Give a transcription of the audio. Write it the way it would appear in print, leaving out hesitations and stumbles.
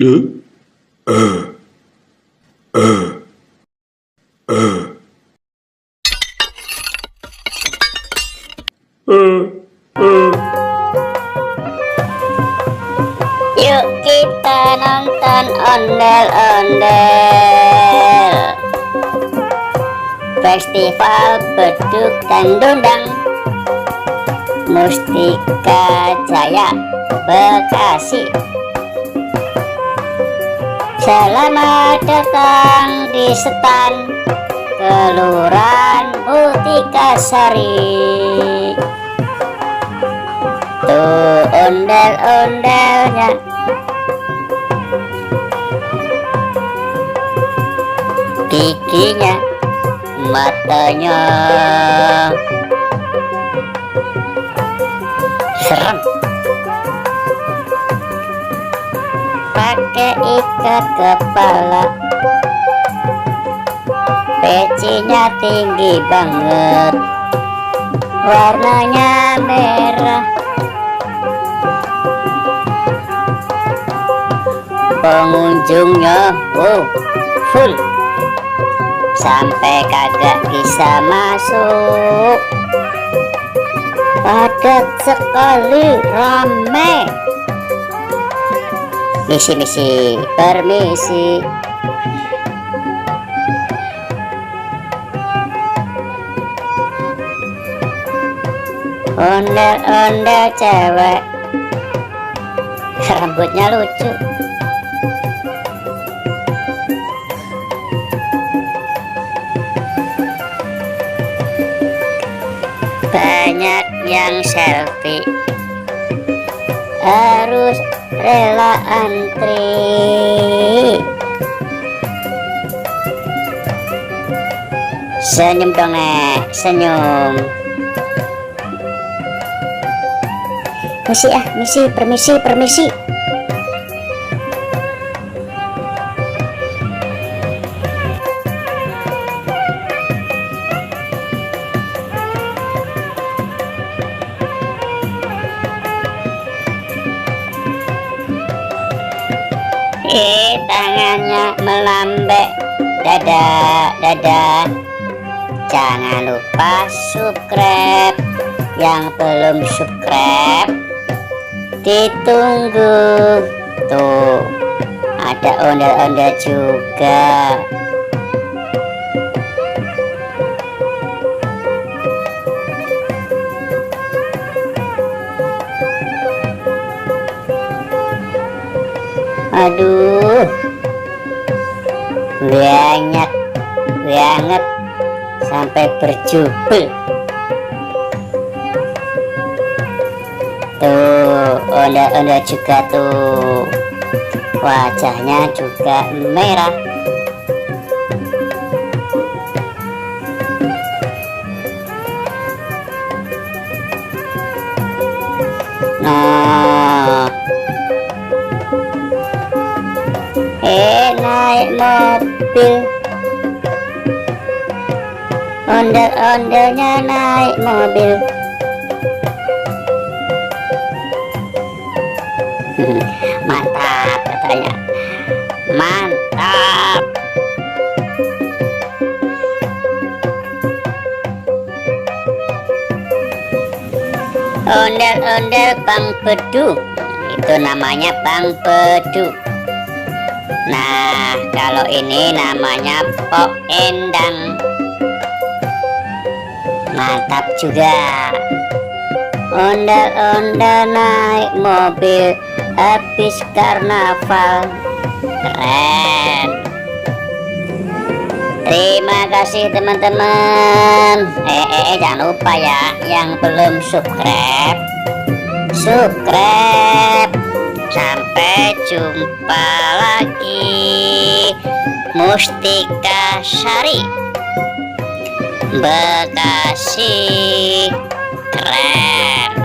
Yuk kita nonton ondel-ondel Festival Beduk dan Dundang Mustika Jaya Bekasi. Selamat datang di Setan Kelurahan Mutika Sari. Tuh ondel-ondelnya, giginya, matanya serem, pakai ikat kepala, pecinya tinggi banget, warnanya merah. Pengunjungnya full sampai kagak bisa masuk, padat sekali, rame. Misi permisi. Ondel-ondel cewek, rambutnya lucu. Banyak yang selfie, harus rela antri. Senyum dong, senyum. Misi, permisi. Tangannya melambek, dada. Jangan lupa subscribe. Yang belum subscribe ditunggu. Tuh ada ondel-ondel juga. Aduh, banyak banget sampai berjubel. Tuh ondel-ondel juga tuh, wajahnya juga merah. Nah, naik mobil, ondel-ondelnya naik mobil. Mantap katanya, mantap. Ondel-ondel Bang Bedu, itu namanya Bang Bedu. Nah, kalau ini namanya Pok Endang. Mantap juga. Ondel-ondel naik mobil habis karnaval. Keren. Terima kasih teman-teman. Jangan lupa ya, yang belum subscribe. Sampai jumpa lagi. Mustika Sari Bekasi, keren.